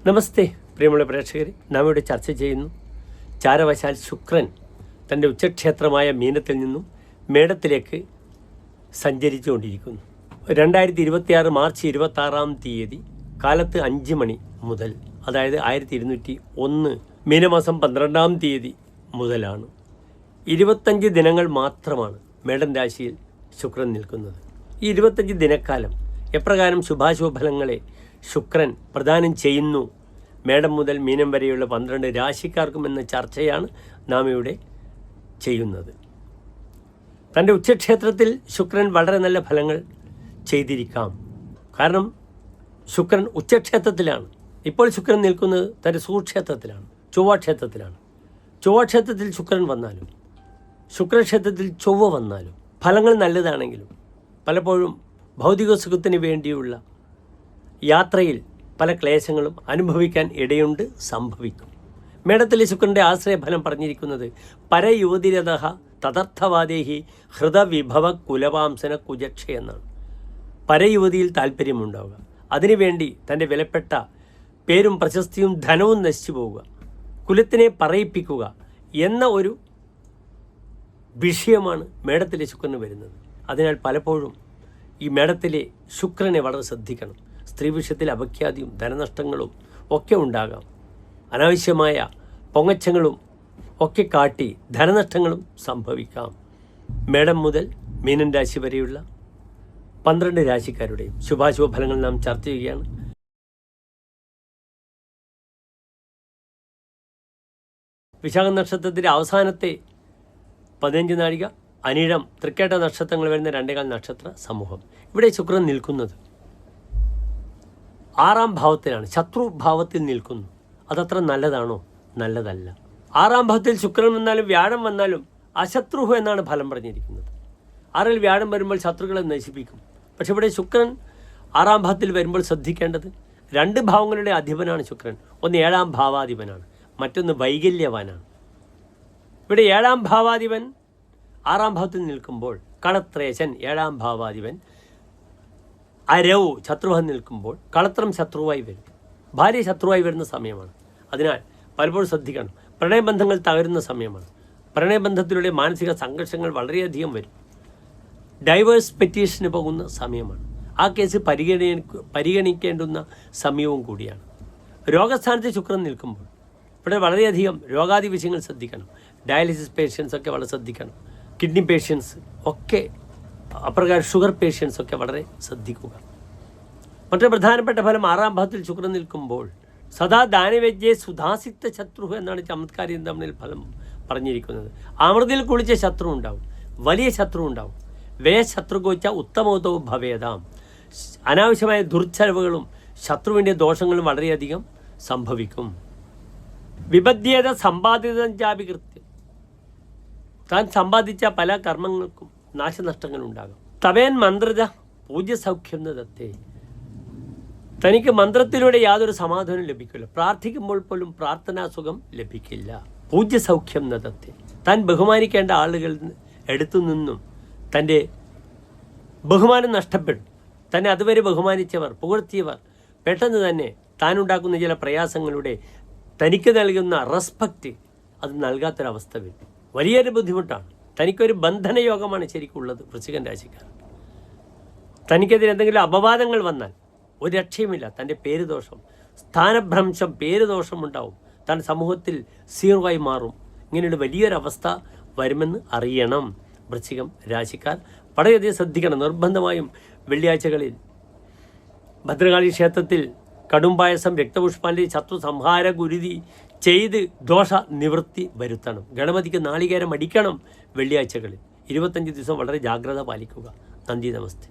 നമസ്തേ പ്രിയമുള്ള പ്രേക്ഷകരെ, നാം ഇവിടെ ചർച്ച ചെയ്യുന്നു ചാരവശാൽ ശുക്രൻ തൻ്റെ ഉച്ചക്ഷേത്രമായ മീനത്തിൽ നിന്നും മേടത്തിലേക്ക് സഞ്ചരിച്ചുകൊണ്ടിരിക്കുന്നു. 2026 മാർച്ച് 26 കാലത്ത് 5 മണി മുതൽ, അതായത് 1201 മീനമാസം 12 മുതലാണ്. 25 ദിനങ്ങൾ മാത്രമാണ് മേടൻ രാശിയിൽ ശുക്രൻ നിൽക്കുന്നത്. ഈ 25 ദിനക്കാലം എപ്രകാരം ശുഭാശുഭ ഫലങ്ങളെ ശുക്രൻ പ്രദാനം ചെയ്യുന്നു മേടം മുതൽ മീനം വരെയുള്ള 12 രാശിക്കാർക്കും എന്ന ചർച്ചയാണ് നാം ഇവിടെ ചെയ്യുന്നത്. തൻ്റെ ഉച്ചക്ഷേത്രത്തിൽ ശുക്രൻ വളരെ നല്ല ഫലങ്ങൾ ചെയ്തിരിക്കാം. കാരണം ശുക്രൻ ഉച്ചക്ഷേത്രത്തിലാണ്. ഇപ്പോൾ ശുക്രൻ നിൽക്കുന്നത് തൻ്റെ സുക്ഷേത്രത്തിലാണ്, ചൊവ്വാക്ഷേത്രത്തിലാണ്. ചൊവ്വാക്ഷേത്രത്തിൽ ശുക്രൻ വന്നാലും ശുക്രക്ഷേത്രത്തിൽ ചൊവ്വ വന്നാലും ഫലങ്ങൾ നല്ലതാണെങ്കിലും പലപ്പോഴും ഭൗതിക സുഖത്തിന് വേണ്ടിയുള്ള യാത്രയിൽ പല ക്ലേശങ്ങളും അനുഭവിക്കാൻ ഇടയുണ്ട്, സംഭവിക്കും. മേടത്തിലെ ശുക്രൻ്റെ ആശ്രയഫലം പറഞ്ഞിരിക്കുന്നത് പരയുവതിരഥ തദർത്ഥവാദേഹി ഹൃദവിഭവ കുലവാംസന കുജക്ഷ എന്നാണ്. പരയുവതിയിൽ താല്പര്യമുണ്ടാവുക, അതിനുവേണ്ടി തൻ്റെ വിലപ്പെട്ട പേരും പ്രശസ്തിയും ധനവും നശിച്ചു പോവുക, കുലത്തിനെ പറയിപ്പിക്കുക എന്ന ഒരു വിഷയമാണ് മേടത്തിലെ ശുക്രന് വരുന്നത്. അതിനാൽ പലപ്പോഴും ഈ മേടത്തിലെ ശുക്രനെ വളരെ ശ്രദ്ധിക്കണം. സ്ത്രീ വിഷയത്തിൽ അപഖ്യാതിയും ധനനഷ്ടങ്ങളും ഒക്കെ ഉണ്ടാകാം. അനാവശ്യമായ പൊങ്ങച്ചങ്ങളും ഒക്കെ കാട്ടി ധനനഷ്ടങ്ങളും സംഭവിക്കാം. മേടം മുതൽ മീനൻ രാശി വരെയുള്ള 12 രാശിക്കാരുടെയും ശുഭാശുഭ ഫലങ്ങൾ നാം ചർച്ച ചെയ്യുകയാണ്. വിശാഖ നക്ഷത്രത്തിൻ്റെ അവസാനത്തെ 15 നാഴിക, അനിഴം, തൃക്കേട്ട നക്ഷത്രങ്ങൾ വരുന്ന 2 നക്ഷത്ര സമൂഹം. ഇവിടെ ശുക്രൻ നിൽക്കുന്നത് 6ാം ഭാവത്തിലാണ്, ശത്രുഭാവത്തിൽ നിൽക്കുന്നു. അതത്ര നല്ലതാണോ? നല്ലതല്ല. 6ാം ഭാവത്തിൽ ശുക്രൻ വന്നാലും വ്യാഴം വന്നാലും അശത്രുഹു എന്നാണ് ഫലം പറഞ്ഞിരിക്കുന്നത്. 6ൽ വ്യാഴം വരുമ്പോൾ ശത്രുക്കളെ നശിപ്പിക്കും. പക്ഷെ ഇവിടെ ശുക്രൻ 6ാം ഭാവത്തിൽ വരുമ്പോൾ ശ്രദ്ധിക്കേണ്ടത് 2 ഭാവങ്ങളുടെ അധിപനാണ് ശുക്രൻ. ഒന്ന് 7ാം ഭാവാധിപനാണ്, മറ്റൊന്ന് വൈകല്യവാനാണ്. ഇവിടെ 7ാം ഭാവാധിപൻ 6ാം ഭാവത്തിൽ നിൽക്കുമ്പോൾ, കളത്രേശൻ 7ാം ഭാവാധിപൻ അരവ് ശത്രുവായി നിൽക്കുമ്പോൾ കളത്രം ശത്രുവായി വരും, ഭാര്യ ശത്രുവായി വരുന്ന സമയമാണ്. അതിനാൽ പലപ്പോഴും ശ്രദ്ധിക്കണം. പ്രണയബന്ധങ്ങൾ തകരുന്ന സമയമാണ്. പ്രണയബന്ധത്തിലൂടെ മാനസിക സംഘർഷങ്ങൾ വളരെയധികം വരും. ഡൈവേഴ്സ് പെറ്റീഷന് പോകുന്ന സമയമാണ്. ആ കേസ് പരിഗണിക്കേണ്ടുന്ന സമയവും കൂടിയാണ്. രോഗസ്ഥാനത്ത് ശുക്രൻ നിൽക്കുമ്പോൾ ഇവിടെ വളരെയധികം രോഗാദി വിഷയങ്ങൾ ശ്രദ്ധിക്കണം. ഡയാലിസിസ് പേഷ്യൻസ് ഒക്കെ വളരെ ശ്രദ്ധിക്കണം. കിഡ്നി പേഷ്യൻസ് ഒക്കെ അപ്രകാരം ഷുഗർ പേഷ്യൻസ് ഒക്കെ വളരെ ശ്രദ്ധിക്കുക. മറ്റൊരു പ്രധാനപ്പെട്ട ഫലം 6ാം ഭാവത്തിൽ ശുക്രൻ നിൽക്കുമ്പോൾ സദാ ദാനവേജ്യെ സുധാസിക്ത ശത്രു എന്നാണ് ചമത്കാരി തമ്മിൽ ഫലം പറഞ്ഞിരിക്കുന്നത്. അമൃതിൽ കുളിച്ച ശത്രു ഉണ്ടാവും, വലിയ ശത്രു ഉണ്ടാവും. വേ ശത്രുഗോച്ച ഉത്തമോത്തവും ഭവേദാം. അനാവശ്യമായ ദുർച്ചെലവുകളും ശത്രുവിൻ്റെ ദോഷങ്ങളും വളരെയധികം സംഭവിക്കും. വിപദ്ധ്യേത സമ്പാദിതം ചാപികൃത്യം. താൻ സമ്പാദിച്ച പല കർമ്മങ്ങൾക്കും നാശനഷ്ടങ്ങളുണ്ടാകും. തവേൻ മന്ത്രജ പൂജ്യസൗഖ്യം ദത്തേ. തനിക്ക് മന്ത്രത്തിലൂടെ യാതൊരു സമാധാനം ലഭിക്കില്ല. പ്രാർത്ഥിക്കുമ്പോൾ പോലും പ്രാർത്ഥനാസുഖം ലഭിക്കില്ല. പൂജ്യസൗഖ്യം ദത്തേ. താൻ ബഹുമാനിക്കേണ്ട ആളുകൾ എടുത്തു നിന്നും തൻ്റെ ബഹുമാനം നഷ്ടപ്പെടും. തന്നെ അതുവരെ ബഹുമാനിച്ചവർ, പുകഴ്ത്തിയവർ പെട്ടെന്ന് തന്നെ താനുണ്ടാക്കുന്ന ചില പ്രയാസങ്ങളുടെ തനിക്ക് നൽകുന്ന റെസ്പെക്റ്റ് അത് നൽകാത്തൊരവസ്ഥ വരും. വലിയൊരു ബുദ്ധിമുട്ടാണ്. തനിക്കൊരു ബന്ധനയോഗമാണ് ശരിക്കുള്ളത് വൃശ്ചികൻ രാശിക്കാർ. തനിക്കെതിരെ എന്തെങ്കിലും അപവാദങ്ങൾ വന്നാൽ ഒരു രക്ഷയുമില്ല. തൻ്റെ പേരുദോഷം, സ്ഥാനഭ്രംശം, പേരുദോഷം ഉണ്ടാവും. താൻ സമൂഹത്തിൽ സീറോയായി മാറും. ഇങ്ങനെയുള്ള വലിയൊരവസ്ഥ വരുമെന്ന് അറിയണം വൃശ്ചികം രാശിക്കാർ. വളരെയധികം ശ്രദ്ധിക്കണം. നിർബന്ധമായും വെള്ളിയാഴ്ചകളിൽ ഭദ്രകാളി ക്ഷേത്രത്തിൽ കടുംപായസം, രക്തപുഷ്പാഞ്ജലി, ശത്രു സംഹാര ഗുരുതി ചെയ്ത് ദോഷ നിവൃത്തി വരുത്തണം. ഗണപതിക്ക് നാളികേരം അടിക്കണം വെള്ളിയാഴ്ചകളിൽ. 25 ദിവസം വളരെ ജാഗ്രത പാലിക്കുക. നന്ദി, നമസ്തേ.